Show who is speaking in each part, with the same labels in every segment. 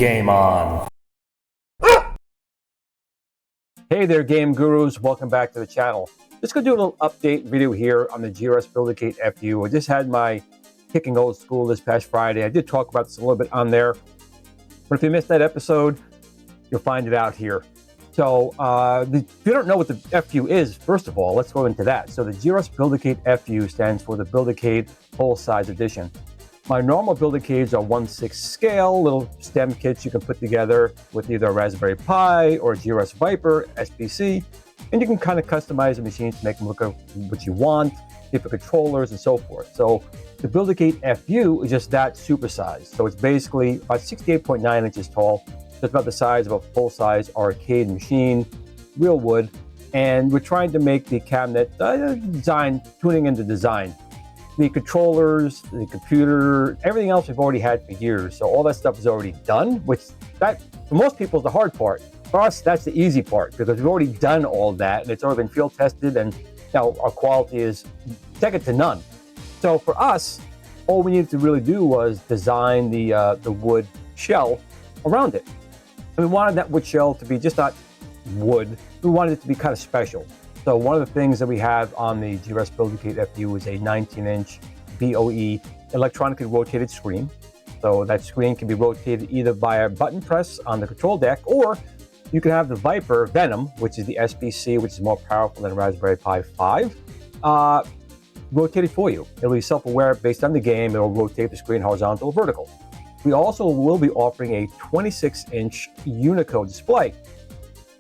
Speaker 1: Game on. Hey there, game gurus. Welcome back to the channel. Just going to do a little update video here on the GRS Build-A-Cade FU. I just had my Kicking Old School this past Friday. I did talk about this a little bit on there, but if you missed that episode, you'll find it out here. So if you don't know what the FU is, first of all, let's go into that. So the GRS Build-A-Cade FU stands for the Build-A-Cade Full-Size Edition. My normal Build-A-Cades are 1/6 scale, little stem kits you can put together with either a Raspberry Pi or a GRS Viper SBC, and you can kind of customize the machines to make them look like what you want, different controllers and so forth. So the Build-A-Cade FU is just that supersized. So it's basically about 68.9 inches tall. So it's about the size of a full-size arcade machine, real wood, and we're trying to make the cabinet design, tuning into design. The controllers, the computer, everything else we've already had for years. So all that stuff is already done, which that for most people is the hard part. For us, that's the easy part because we've already done all that and it's already been field tested, and now our quality is second to none. So for us, all we needed to really do was design the wood shell around it. And we wanted that wood shell to be just not wood. We wanted it to be kind of special. So one of the things that we have on the GRS Build-A-Cade FU is a 19-inch BOE electronically rotated screen. So that screen can be rotated either by a button press on the control deck, or you can have the Viper Venom, which is the SBC, which is more powerful than Raspberry Pi 5, rotated for you. It'll be self-aware based on the game. It'll rotate the screen horizontal or vertical. We also will be offering a 26-inch Unicode display.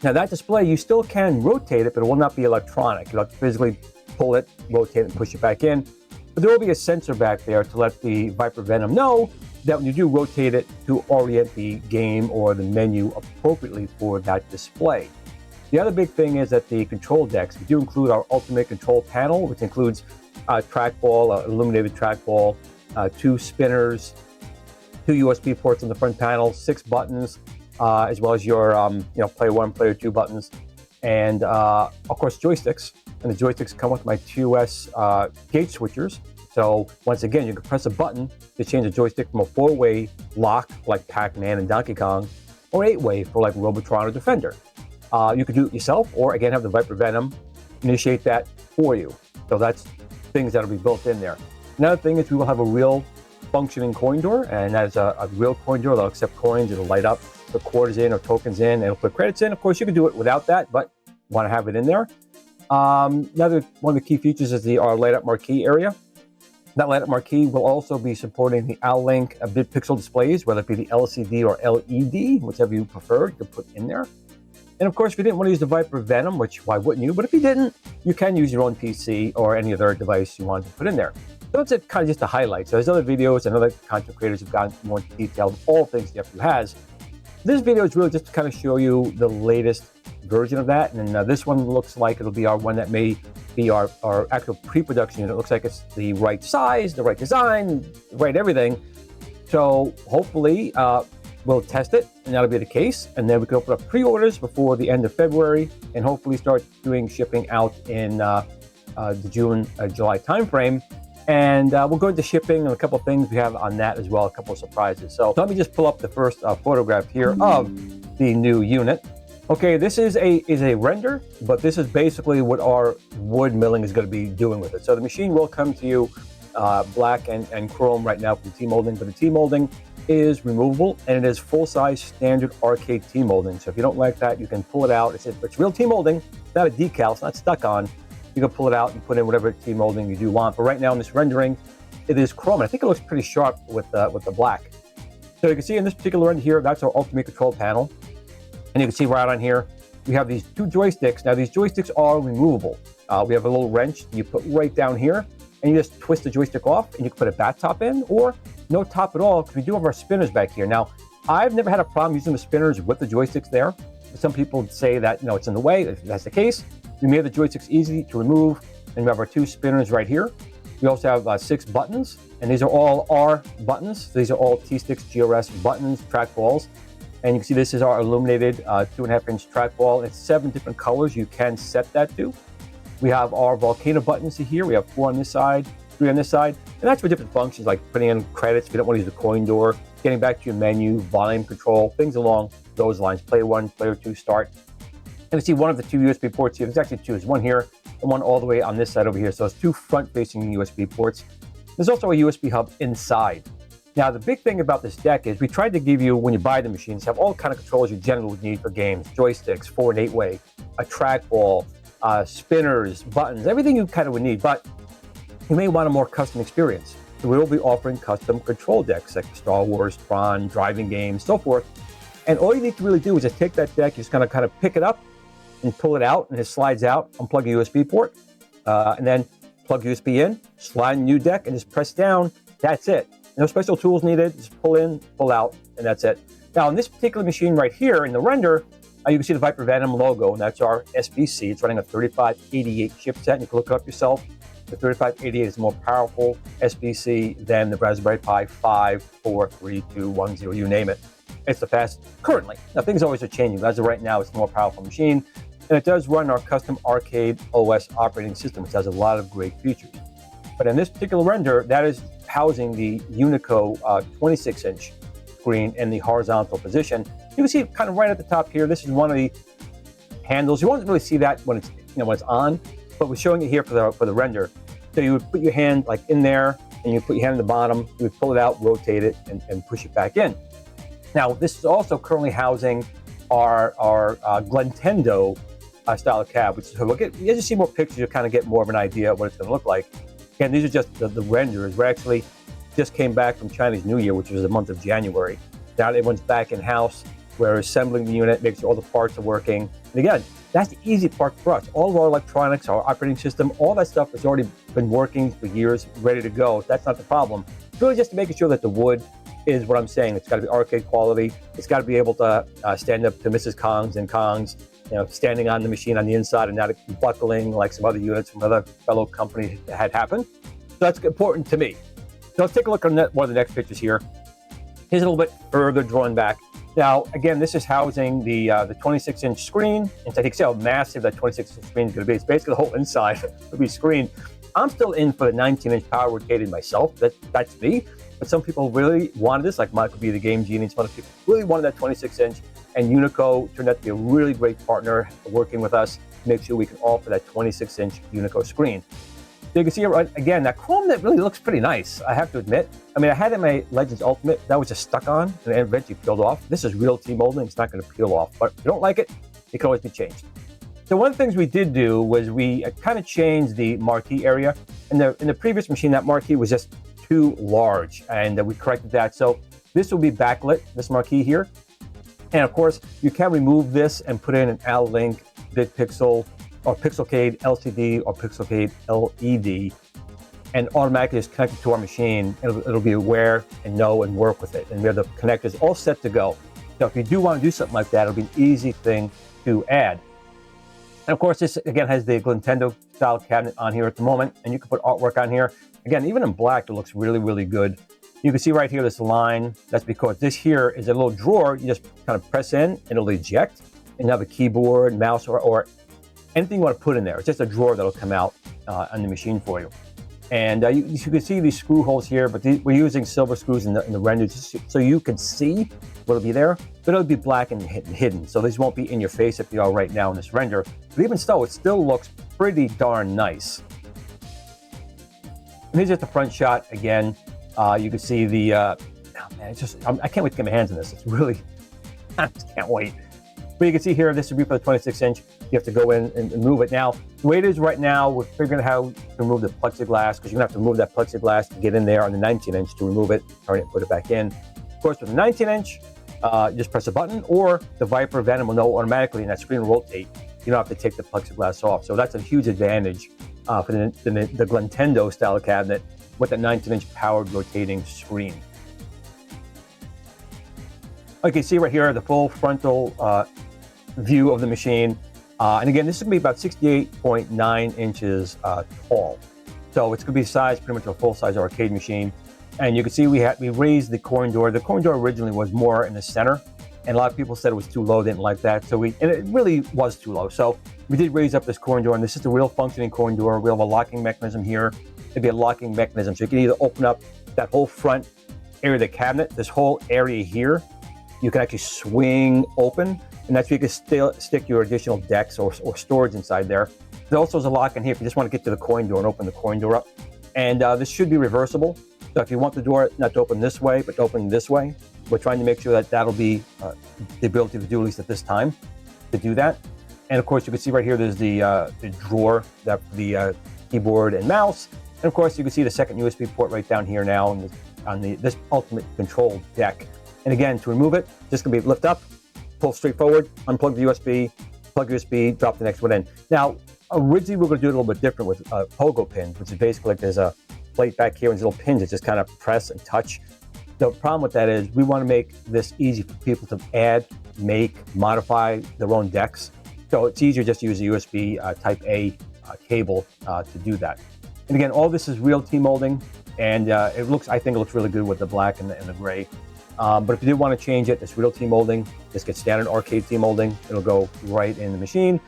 Speaker 1: Now that display, you still can rotate it, but it will not be electronic. You'll have to physically pull it, rotate it, and push it back in. But there will be a sensor back there to let the Viper Venom know that when you do rotate it, to orient the game or the menu appropriately for that display. The other big thing is that the control decks, we do include our ultimate control panel, which includes a trackball, an illuminated trackball, 2 spinners, 2 USB ports on the front panel, 6 buttons, as well as your player 1, player 2 buttons, and of course joysticks. And the joysticks come with my TOS gate switchers. So once again, you can press a button to change a joystick from a 4-way lock like Pac-Man and Donkey Kong, or 8-way for like Robotron or Defender. You could do it yourself, or again have the Viper Venom initiate that for you. So that's things that'll be built in there. Another thing is we will have a real functioning coin door, and that is a real coin door that'll accept coins. It'll light up, put quarters in or tokens in, and it'll put credits in. Of course, you can do it without that, but you want to have it in there. Another one of the key features is our light-up marquee area. That light-up marquee will also be supporting the OutLink big pixel displays, whether it be the LCD or LED, whichever you prefer, you can put in there. And of course, if you didn't want to use the Viper Venom, which why wouldn't you? But if you didn't, you can use your own PC or any other device you wanted to put in there. So that's kind of just a highlight. So there's other videos and other content creators who've gone more into detail of all things the FU has. This video is really just to kind of show you the latest version of that. And this one looks like it'll be our one that may be our actual pre-production unit. It looks like it's the right size, the right design, the right everything. So hopefully we'll test it, and that'll be the case. And then we can open up pre-orders before the end of February and hopefully start doing shipping out in the June, July timeframe. And we'll go into shipping and a couple of things we have on that as well, a couple of surprises. So let me just pull up the first photograph here of the new unit. Okay, this is a render, but this is basically what our wood milling is going to be doing with it. So the machine will come to you black and chrome right now from T-molding, but the T-molding is removable, and it is full-size standard arcade T-molding. So if you don't like that, you can pull it out. It's real T-molding, it's not a decal, it's not stuck on. You can pull it out and put in whatever T-molding you do want. But right now in this rendering, it is chrome. I think it looks pretty sharp with the black. So you can see in this particular render here, that's our ultimate control panel. And you can see right on here, we have these 2 joysticks. Now these joysticks are removable. We have a little wrench you put right down here, and you just twist the joystick off, and you can put a bat top in, or no top at all, because we do have our spinners back here. Now, I've never had a problem using the spinners with the joysticks there. Some people say that, it's in the way. If that's the case, we made the joysticks easy to remove, and we have our 2 spinners right here. We also have 6 buttons, and these are all our buttons. These are all tSTicks GRS buttons, trackballs. And you can see this is our illuminated 2.5-inch trackball. It's 7 different colors you can set that to. We have our volcano buttons here. We have 4 on this side, screen on this side. And that's for different functions like putting in credits if you don't want to use the coin door, getting back to your menu, volume control, things along those lines. Player 1, player 2, start. And you see one of the two USB ports here. There's actually two. There's one here and one all the way on this side over here. So it's two front-facing USB ports. There's also a USB hub inside. Now, the big thing about this deck is we tried to give you, when you buy the machines, have all kind of controls you generally would need for games. Joysticks, 4 and 8-way, a trackball, spinners, buttons, everything you kind of would need. But you may want a more custom experience. So we will be offering custom control decks like Star Wars, Tron, driving games, so forth. And all you need to really do is just take that deck, you're just going to kind of pick it up and pull it out, and it slides out, unplug a USB port, and then plug USB in, slide a new deck, and just press down. That's it. No special tools needed. Just pull in, pull out, and that's it. Now, on this particular machine right here in the render, you can see the Viper Venom logo, and that's our SBC. It's running a 3588 chipset, and you can look it up yourself. The 3588 is a more powerful SBC than the Raspberry Pi 5, 4, 3, 2, 1, 0, you name it. It's the fastest currently. Now, things always are changing, but as of right now, it's a more powerful machine. And it does run our custom Arcade OS operating system, which has a lot of great features. But in this particular render, that is housing the Unico 26-inch screen in the horizontal position. You can see kind of right at the top here, this is one of the handles. You won't really see that when it's, when it's on, but we're showing it here for the render. So you would put your hand like in there, and you put your hand on the bottom, you would pull it out, rotate it, and push it back in. Now, this is also currently housing our Glintendo style of cab, which is, look at, as you see more pictures, you kind of get more of an idea of what it's going to look like. Again, these are just the renders. We actually just came back from Chinese New Year, which was the month of January. Now everyone's back in-house. We're assembling the unit, making sure all the parts are working. And again, that's the easy part for us. All of our electronics, our operating system, all that stuff has already been working for years, ready to go. That's not the problem. It's really just making sure that the wood is what I'm saying. It's got to be arcade quality. It's got to be able to stand up to Mrs. Kongs and Kongs, standing on the machine on the inside and not buckling like some other units from other fellow companies had happened. So that's important to me. So let's take a look on one of the next pictures here. Here's a little bit further drawn back. Now, again, this is housing the 26-inch screen. And so you can see how massive that 26-inch screen is going to be. It's basically the whole inside will be screened. I'm still in for the 19-inch power rotated myself. That's me. But some people really wanted this, like Michael B, the Game Genius. Some other people really wanted that 26-inch. And Unico turned out to be a really great partner working with us to make sure we can offer that 26-inch Unico screen. So you can see here, again, that chrome that really looks pretty nice, I have to admit. I mean, I had it in my Legends Ultimate. That was just stuck on and eventually peeled off. This is real T-molding. It's not going to peel off. But if you don't like it, it can always be changed. So one of the things we did do was we kind of changed the marquee area. In the previous machine, that marquee was just too large, and we corrected that. So this will be backlit, this marquee here. And of course, you can remove this and put in an Al-Link, BitPixel, or Pixel-Cade LCD or Pixel-Cade LED, and automatically just connect it to our machine. It'll be aware and know and work with it. And we have the connectors all set to go. So if you do want to do something like that, it'll be an easy thing to add. And of course, this again has the Glintendo style cabinet on here at the moment, and you can put artwork on here. Again, even in black, it looks really, really good. You can see right here, this line. That's because this here is a little drawer. You just kind of press in, and it'll eject, and you have a keyboard, mouse, or anything you want to put in there. It's just a drawer that'll come out on the machine for you. And you can see these screw holes here, but we're using silver screws in the render so you can see what'll be there, but it'll be black and hidden. So these won't be in your face if you are right now in this render. But even so, it still looks pretty darn nice. And here's just the front shot again. You can see the, oh man, it's just, I can't wait to get my hands on this. It's really, I just can't wait. But you can see here, this would be for the 26-inch. You have to go in and move it. Now, the way it is right now, we're figuring out how to remove the plexiglass, because you're going to have to remove that plexiglass to get in there on the 19-inch to remove it, turn it, put it back in. Of course, with the 19-inch, just press a button, or the Viper Venom will know automatically, and that screen will rotate. You don't have to take the plexiglass off. So that's a huge advantage for the Glintendo style cabinet with a 19-inch powered rotating screen. Okay, see right here the full frontal view of the machine. And again, this is going to be about 68.9 inches tall. So it's going to be sized pretty much a full-size arcade machine. And you can see we raised the coin door. The coin door originally was more in the center, and a lot of people said it was too low, didn't like that. And it really was too low. So we did raise up this coin door, and this is the real functioning coin door. We have a locking mechanism here. it'd be a locking mechanism. So you can either open up that whole front area of the cabinet, this whole area here, you can actually swing open, and that's where you can still stick your additional decks or storage inside there. There also is a lock in here if you just want to get to the coin door and open the coin door up. And this should be reversible. So if you want the door not to open this way, but to open this way, we're trying to make sure that that'll be the ability to do, at least at this time, to do that. And of course, you can see right here, there's the drawer, that the keyboard and mouse. And of course, you can see the second USB port right down here now on this ultimate control deck. And again, to remove it, just gonna be lift up, pull straight forward, unplug the USB, plug USB, drop the next one in. Now, originally we we're gonna do it a little bit different with pogo pins, which is basically like there's a plate back here and these little pins that just kind of press and touch. The problem with that is we want to make this easy for people to add, make, modify their own decks. So it's easier just to use a USB type A cable to do that. And again, all this is real T-molding, and I think it looks really good with the black and the gray. But if you did want to change it, it's real T-molding. Just get standard arcade T-molding. It'll go right in the machine.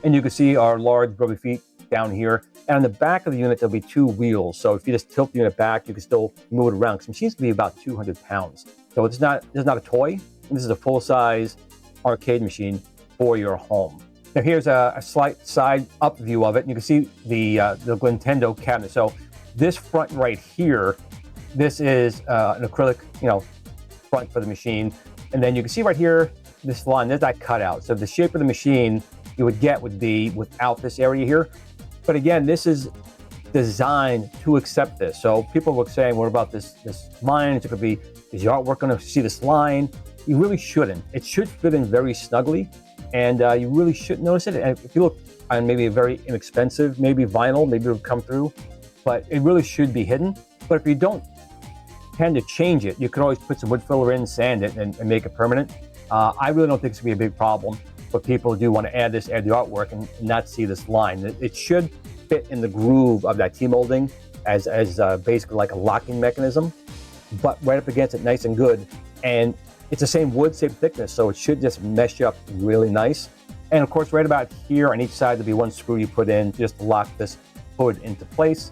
Speaker 1: And you can see our large rubber feet down here. And on the back of the unit, there'll be 2 wheels. So if you just tilt the unit back, you can still move it around. Because machines can be about 200 pounds. So it's not a toy. This is a full-size arcade machine for your home. Now here's a slight side up view of it. And you can see the Nintendo cabinet. So this front right here, this is an acrylic, front for the machine. And then you can see right here, this line, there's that cutout. So the shape of the machine you would be without this area here. But again, this is designed to accept this. So people were saying, what about this line? Is your artwork going to see this line? You really shouldn't. It should fit in very snugly, and you really shouldn't notice it. And if you look on maybe a very inexpensive, maybe vinyl, maybe it'll come through, but it really should be hidden. But if you don't tend to change it, you can always put some wood filler in, sand it, and make it permanent. I really don't think it's going to be a big problem. But people do want to add the artwork and not see this line. It should fit in the groove of that T-molding as basically like a locking mechanism, but right up against it nice and good. And it's the same wood, same thickness, so it should just mesh up really nice. And of course, right about here on each side, there'll be one screw you put in just to lock this hood into place.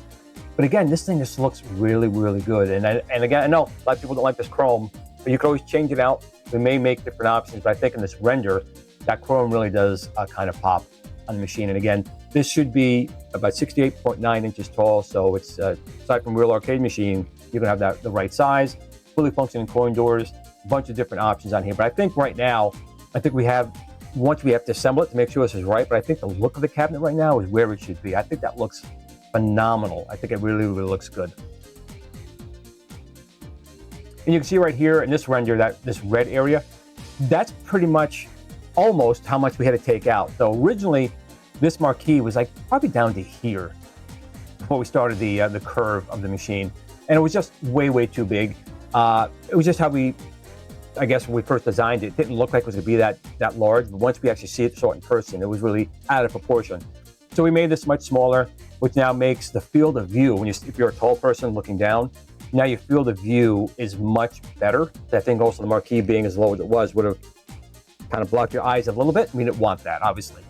Speaker 1: But again, this thing just looks really, really good. And again, I know a lot of people don't like this chrome, but you can always change it out. We may make different options, but I think in this render, that chrome really does kind of pop on the machine. And again, this should be about 68.9 inches tall. So it's, aside from real arcade machine, you can have that the right size, fully functioning coin doors, a bunch of different options on here. But I think right now, once we have to assemble it to make sure this is right, but I think the look of the cabinet right now is where it should be. I think that looks phenomenal. I think it really, really looks good. And you can see right here in this render that this red area, that's pretty much almost how much we had to take out. So originally, this marquee was like probably down to here before we started the curve of the machine, and it was just way, way too big. It was just how I guess when we first designed it, it didn't look like it was going to be that large. But once we actually saw it in person, it was really out of proportion. So we made this much smaller, which now makes the field of view, if you're a tall person looking down, now your field of view is much better. I think also the marquee being as low as it was would have kind of block your eyes a little bit. We didn't want that, obviously.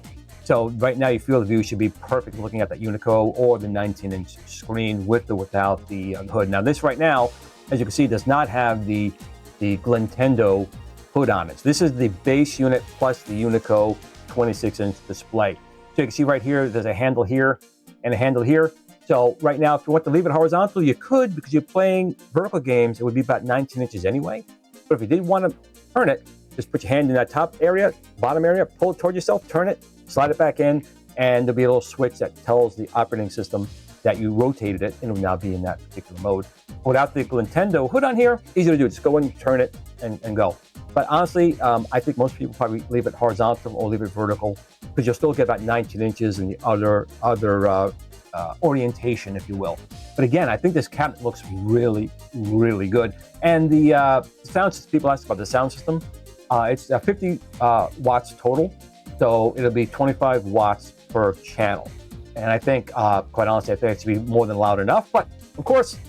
Speaker 1: So right now your field of view should be perfect looking at that Unico or the 19-inch screen with or without the hood. Now this right now, as you can see, does not have the Nintendo hood on it. So this is the base unit plus the Unico 26-inch display. So you can see right here, there's a handle here and a handle here. So right now, if you want to leave it horizontal, you could, because you're playing vertical games, it would be about 19 inches anyway. But if you did want to turn it, just put your hand in that top area, bottom area, pull it toward yourself, turn it, slide it back in, and there'll be a little switch that tells the operating system that you rotated it, and it will now be in that particular mode. Without the Nintendo hood on here, easy to do. Just go in, turn it, and go. But honestly, I think most people probably leave it horizontal or leave it vertical, because you'll still get about 19 inches in the other orientation, if you will. But again, I think this cabinet looks really, really good. And the sound system, people ask about the sound system. It's 50 watts total, so it'll be 25 watts per channel. And I think, quite honestly, I think it should be more than loud enough. But of course,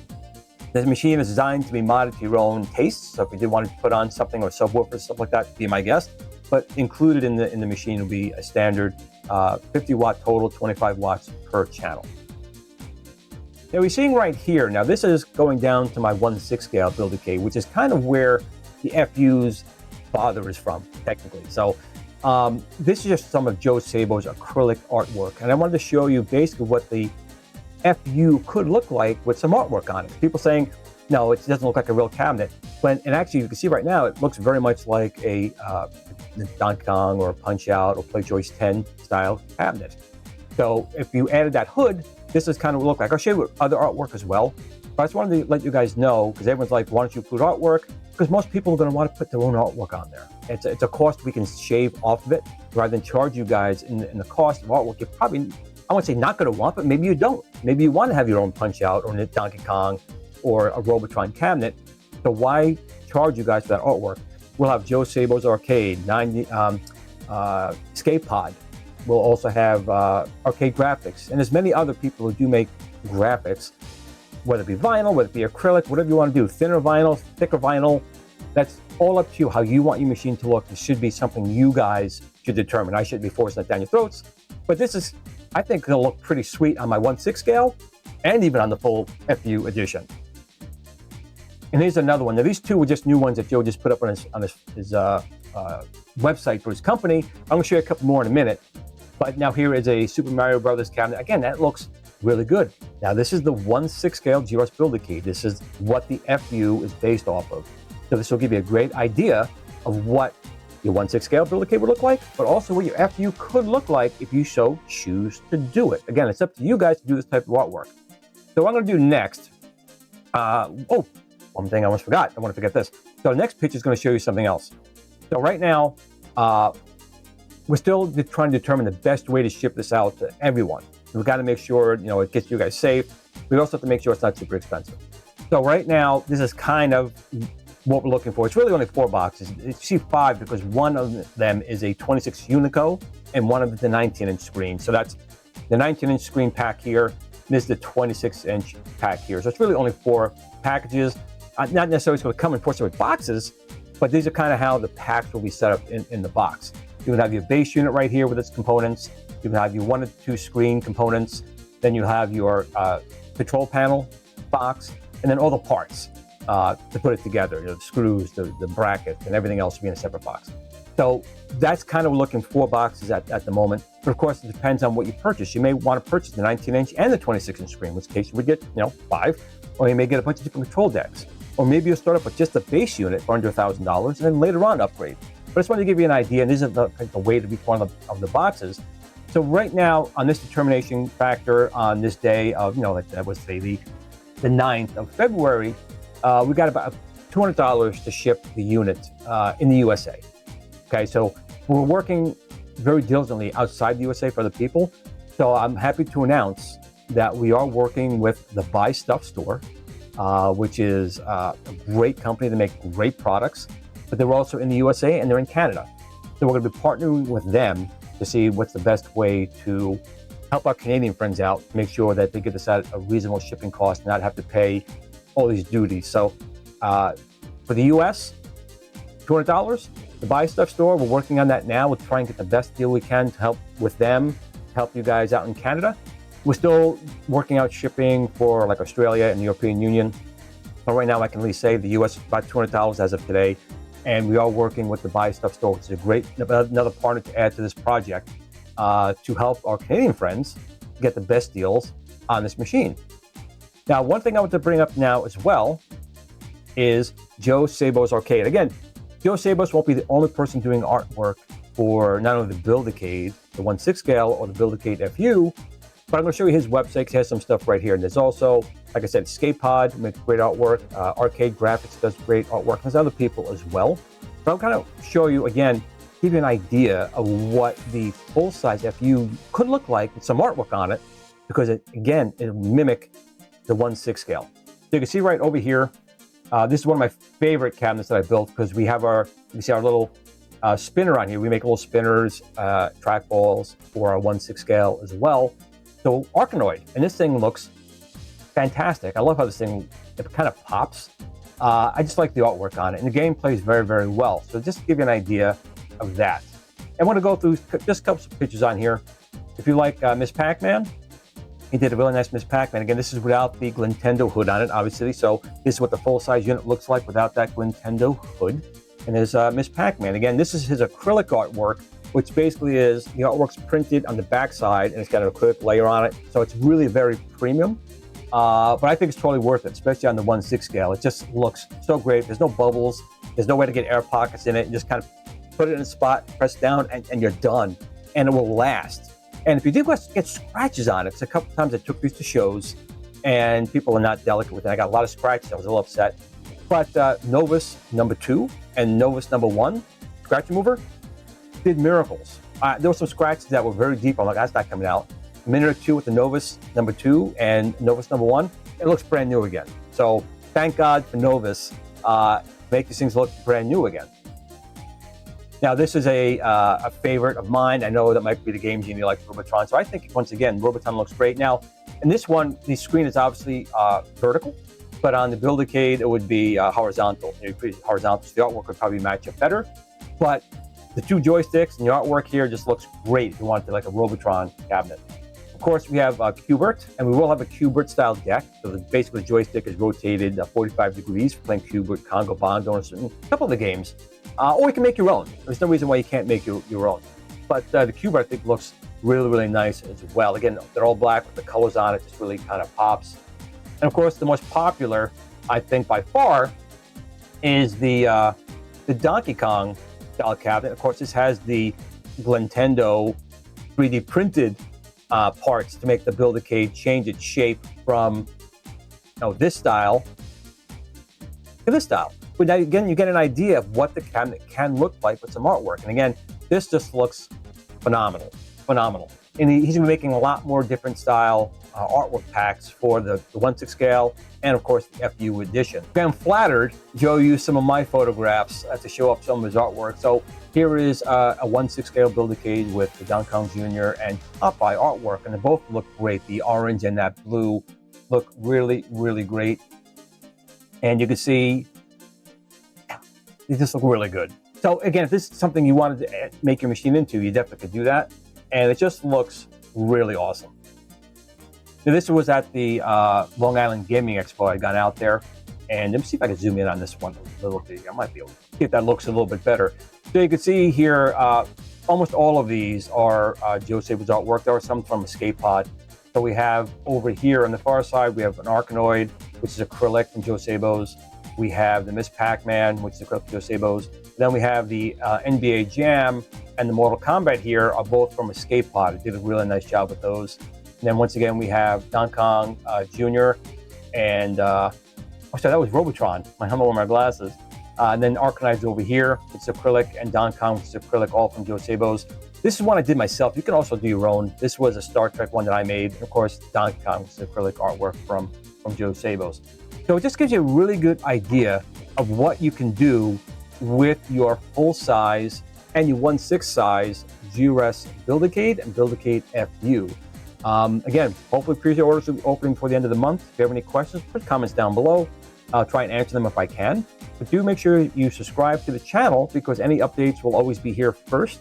Speaker 1: this machine is designed to be modded to your own tastes. So if you did want to put on something or subwoofer, stuff like that, be my guest. But included in the machine will be a standard 50 watt total, 25 watts per channel. Now we're seeing right here, now this is going down to my 1/6 scale Build-A-Cade, which is kind of where the FU's father is from, technically. So this is just some of Joe Sabo's acrylic artwork. And I wanted to show you basically what the FU could look like with some artwork on it. People saying, no, it doesn't look like a real cabinet. And actually, you can see right now, it looks very much like a Donkey Kong or a Punch-Out or Play Choice 10 style cabinet. So if you added that hood, this is kind of what it look like. I'll show you other artwork as well. But I just wanted to let you guys know, because everyone's like, why don't you include artwork? Because most people are going to want to put their own artwork on there. It's a cost we can shave off of it, rather than charge you guys in the cost of artwork. You're probably, I won't say not going to want, but maybe you don't. Maybe you want to have your own Punch-Out or a Donkey Kong or a Robotron cabinet. So why charge you guys for that artwork? We'll have Joe Sabo's Arcade, Skate Pod. We'll also have Arcade Graphics, and there's many other people who do make graphics, whether it be vinyl, whether it be acrylic, whatever you want to do, thinner vinyl, thicker vinyl. That's all up to you, how you want your machine to look. It should be something you guys should determine. I shouldn't be forcing it down your throats, but this is, I think, going to look pretty sweet on my 1/6 scale and even on the full FU edition. And here's another one. Now, these two were just new ones that Joe just put up on his website for his company. I'm going to show you a couple more in a minute. But now here is a Super Mario Brothers cabinet. Again, that looks really good. Now, this is the 1/6 scale GRS Build-A-Cade. This is what the FU is based off of. So this will give you a great idea of what your 1/6 scale Build-A-Cade would look like, but also what your FU could look like if you so choose to do it. Again, it's up to you guys to do this type of artwork. So what I'm going to do next, one thing I almost forgot. I want to forget this. So the next picture is going to show you something else. So right now, we're still trying to determine the best way to ship this out to everyone. We've got to make sure, it gets you guys safe. We also have to make sure it's not super expensive. So right now, this is kind of what we're looking for. It's really only 4 boxes. You see 5 because one of them is a 26 Unico and one of them is the 19-inch screen. So that's the 19-inch screen pack here. This is the 26-inch pack here. So it's really only 4 packages. Not necessarily it's going to come in 4 separate boxes, but these are kind of how the packs will be set up in the box. You would have your base unit right here with its components. You would have your 1 or 2 screen components. Then you have your control panel box, and then all the parts to put it together. The screws, the brackets, and everything else will be in a separate box. So that's kind of looking 4 boxes at the moment. But of course, it depends on what you purchase. You may want to purchase the 19-inch and the 26-inch screen, in which case you would get 5, or you may get a bunch of different control decks. Or maybe you'll start up with just a base unit for under $1,000 and then later on upgrade. But I just wanted to give you an idea, and this is the weight of each one of the boxes. So right now, on this determination factor, on this day of, that was say the 9th of February, we got about $200 to ship the unit in the USA. Okay, so we're working very diligently outside the USA for other people. So I'm happy to announce that we are working with the Buy Stuff store, which is a great company that make great products, but they're also in the USA and they're in Canada. So we're going to be partnering with them to see what's the best way to help our Canadian friends out, make sure that they get this at a reasonable shipping cost and not have to pay all these duties. So for the US, $200, the Buy Stuff store, we're working on that now. We'll try and get the best deal we can to help with them, help you guys out in Canada. We're still working out shipping for like Australia and the European Union. But right now I can at least say the US is about $200 as of today. And we are working with the Buy Stuff store, which is a great, another partner to add to this project to help our Canadian friends get the best deals on this machine. Now, one thing I want to bring up now as well is Joe Sabo's Arcade. Again, Joe Sabos won't be the only person doing artwork for not only the Build-A-Cade, the 1/6 scale, or the Build-A-Cade FU, but I'm going to show you his website because he has some stuff right here. And there's also, like I said, Skate Pod makes great artwork. Arcade Graphics does great artwork. There's other people as well. But I'll kind of show you, again, give you an idea of what the full-size FU could look like with some artwork on it, because, it'll mimic the 1/6 scale. So you can see right over here, this is one of my favorite cabinets that I built because we see our little spinner on here. We make little spinners, track balls for our 1/6 scale as well. So Arkanoid, and this thing looks fantastic. I love how this thing, it kind of pops. I just like the artwork on it, and the game plays very, very well. So just to give you an idea of that. I want to go through just a couple of pictures on here. If you like Miss Pac-Man, He did a really nice Miss Pac-Man. Again, this is without the Nintendo hood on it, obviously. So this is what the full-size unit looks like without that Nintendo hood. And there's Miss Pac-Man. Again, this is his acrylic artwork, which basically is the artwork's printed on the backside, and it's got an acrylic layer on it. So it's really very premium. But I think it's totally worth it, especially on the 1/6 scale. It just looks so great. There's no bubbles. There's no way to get air pockets in it. You just kind of put it in a spot, press down, and you're done. And it will last. And if you do get scratches on it, because a couple times I took these to shows, and people are not delicate with it. I got a lot of scratches. I was a little upset. But Novus #2 and Novus #1, scratch remover, did miracles. There were some scratches that were very deep. I'm like, that's not coming out. A minute or two with the Novus #2 and Novus #1, it looks brand new again. So thank God for Novus. Make these things look brand new again. Now, this is a favorite of mine. I know that might be the Game Genie like Robotron. So I think, once again, Robotron looks great. Now, in this one, the screen is obviously vertical, but on the Build-A-Cade, it would be horizontal. Horizontal, so the artwork would probably match up better. But the two joysticks and the artwork here just looks great if you wanted like a Robotron cabinet. Of course, we have Q*bert, and we will have a Q*bert-style deck. So basically, the joystick is rotated 45 degrees for playing Q*bert, Congo Bongo, and a couple of the games. Or you can make your own. There's no reason why you can't make your own. But the Q*bert, I think, looks really, really nice as well. Again, they're all black with the colors on it. Just really kind of pops. And of course, the most popular, I think, by far, is the Donkey Kong style cabinet. Of course, this has the Nintendo 3D printed parts to make the Build-A-Cade change its shape from this style to this style. But now, again, you get an idea of what the cabinet can look like with some artwork. And again, this just looks phenomenal, phenomenal. And he's going to be making a lot more different style artwork packs for the 1/6 scale and, of course, the FU edition. I'm flattered Joe used some of my photographs to show up some of his artwork. So here is a 1/6 scale Build-A-Cade with the Donkey Kong Jr. and Popeye artwork, and they both look great. The orange and that blue look really, really great. And you can see they just look really good. So again, if this is something you wanted to make your machine into, you definitely could do that. And it just looks really awesome. Now, this was at the Long Island Gaming Expo. I'd gone out there, and let me see if I can zoom in on this one a little bit. I might be able to see if that looks a little bit better. So you can see here, almost all of these are Joe Sabo's artwork. There are some from Escape Pod. So we have over here on the far side, we have an Arkanoid, which is acrylic from Joe Sabo's. We have the Miss Pac-Man, which is acrylic from Joe Sabo's. Then we have the NBA Jam and the Mortal Kombat here are both from Escape Pod. It did a really nice job with those. And then once again, we have Donkey Kong Jr. and, sorry, that was Robotron. My helmet with my glasses. And then Arkanoid's over here. It's acrylic, and Donkey Kong, which is acrylic, all from Joe Sabo's. This is one I did myself. You can also do your own. This was a Star Trek one that I made. And of course, Donkey Kong, which is acrylic artwork from Joe Sabo's. So it just gives you a really good idea of what you can do with your full-size and your 1/6 size GRS Build-A-Cade and Build-A-Cade FU. Again, hopefully pre-order orders will be opening before the end of the month. If you have any questions, put comments down below. I'll try and answer them if I can. But do make sure you subscribe to the channel, because any updates will always be here first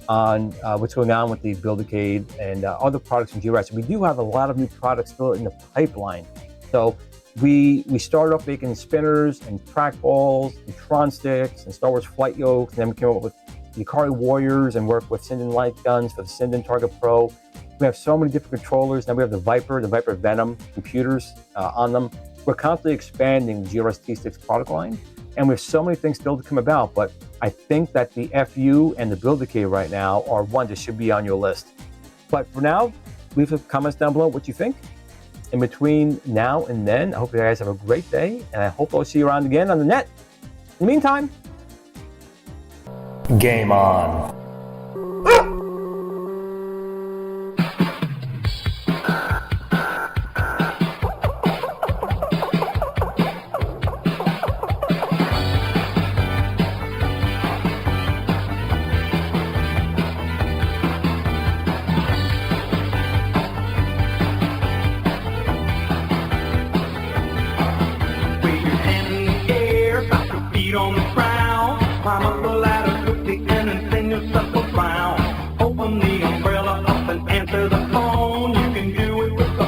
Speaker 1: on what's going on with the Build-A-Cade and other products from GRS. We do have a lot of new products still in the pipeline. So we started off making spinners and trackballs and Tron sticks and Star Wars flight yokes, and then we came up with the Ikari Warriors and worked with Sinden light guns for the Sinden Target Pro. We have so many different controllers. Now we have the Viper Venom computers on them. We're constantly expanding the GRS tSTicks product line, and we have so many things still to come about. But I think that the FU and the Build-A-Cade right now are one that should be on your list. But for now, leave some comments down below what you think. In between now and then, I hope you guys have a great day, and I hope I'll see you around again on the net. In the meantime,
Speaker 2: game on.
Speaker 3: On the ground, climb up the ladder quickly and then send yourself around. Open the umbrella up and answer the phone. You can do it with the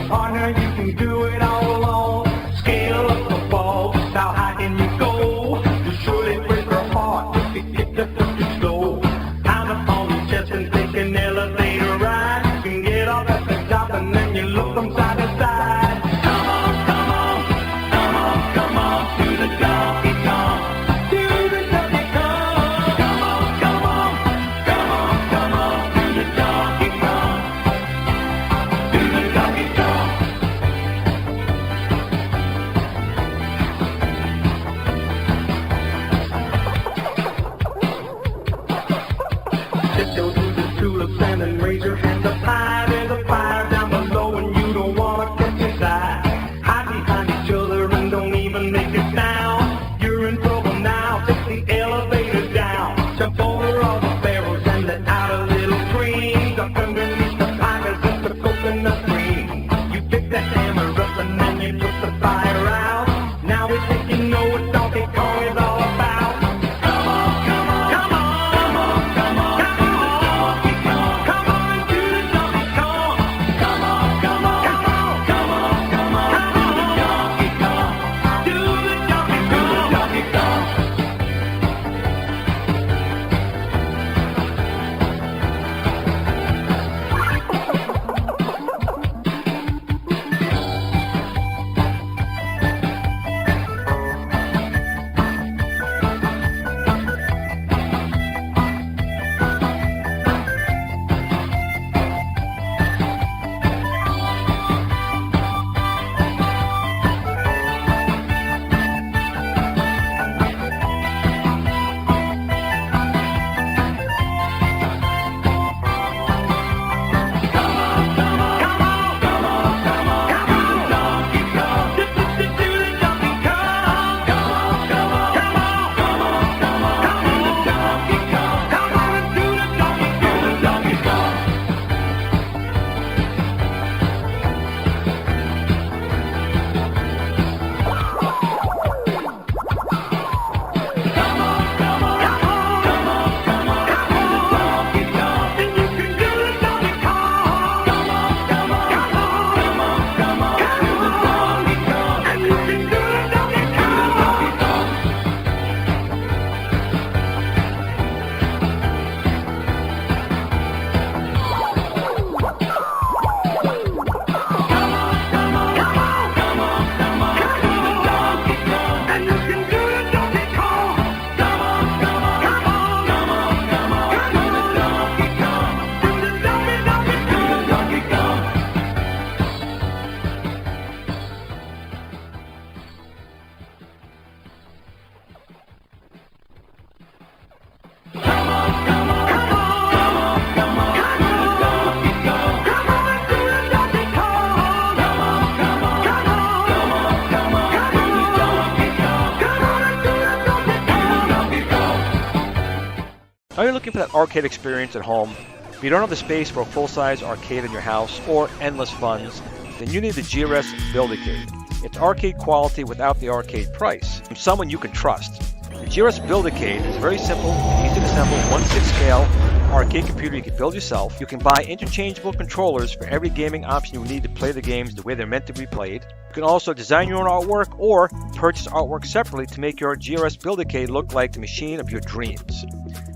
Speaker 1: Are you looking for that arcade experience at home? If you don't have the space for a full-size arcade in your house or endless funds, then you need the GRS Build-A-Cade. It's arcade quality without the arcade price, from someone you can trust. The GRS Build-A-Cade is very simple, easy to assemble, 1/6 scale arcade computer you can build yourself. You can buy interchangeable controllers for every gaming option you need to play the games the way they're meant to be played. You can also design your own artwork or purchase artwork separately to make your GRS Build-A-Cade look like the machine of your dreams.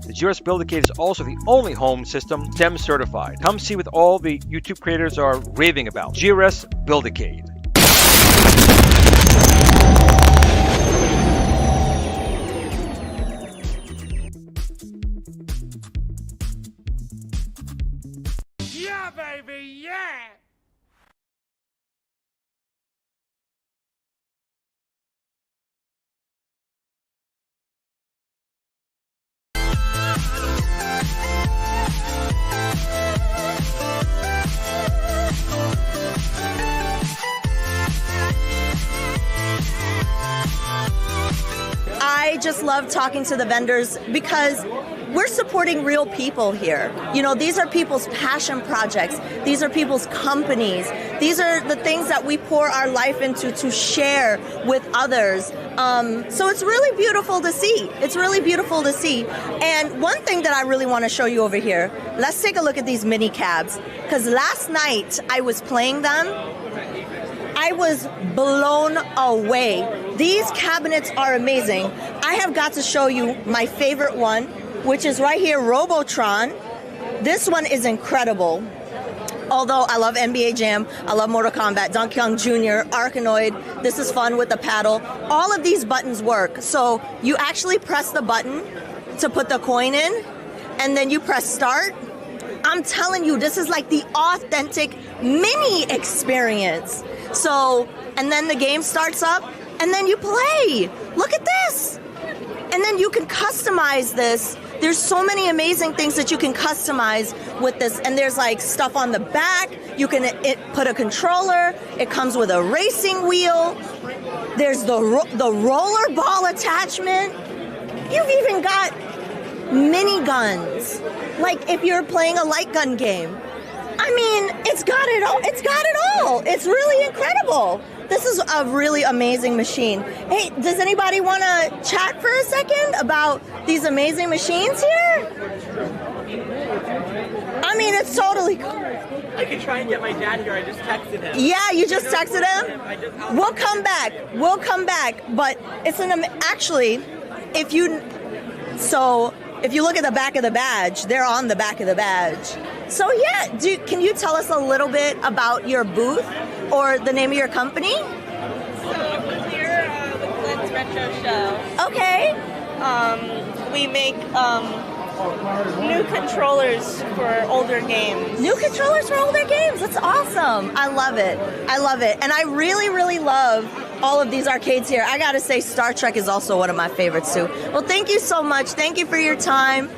Speaker 1: The GRS Build-A-Cade is also the only home system STEM certified. Come see what all the YouTube creators are raving about. GRS Build-A-Cade.
Speaker 3: Yeah, baby, yeah!
Speaker 2: I just love talking to the vendors because we're supporting real people here. You know, these are people's passion projects. These are people's companies. These are the things that we pour our life into to share with others. So it's really beautiful to see. It's really beautiful to see. And one thing that I really want to show you over here, let's take a look at these mini cabs. Because last night I was playing them. I was blown away. These cabinets are amazing. I have got to show you my favorite one, which is right here, Robotron. This one is incredible. Although I love NBA Jam, I love Mortal Kombat, Donkey Kong Jr., Arkanoid, this is fun with the paddle. All of these buttons work. So you actually press the button to put the coin in, and then you press start. I'm telling you, this is like the authentic mini experience. So, and then the game starts up, and then you play. Look at this. And then you can customize this. There's so many amazing things that you can customize with this. And there's like stuff on the back. You can put a controller. It comes with a racing wheel. There's the roller ball attachment. You've even got mini guns. Like if you're playing a light gun game. I mean, it's got it all. It's got it all. It's really incredible. This is a really amazing machine. Hey, does anybody want to chat for a second about these amazing machines here? I mean, it's totally cool.
Speaker 4: I could try and get my dad here. I just texted him.
Speaker 2: Yeah, you just texted him? We'll come back. We'll come back. But it's actually, if you look at the back of the badge, they're on the back of the badge. So yeah, can you tell us a little bit about your booth or the name of your company?
Speaker 5: So we're here with Glenn's Retro Show.
Speaker 2: Okay.
Speaker 5: We make new controllers for older games.
Speaker 2: New controllers for older games. That's awesome. I love it. I love it. And I really, really love all of these arcades here. I gotta say, Star Trek is also one of my favorites too. Well, thank you so much. Thank you for your time.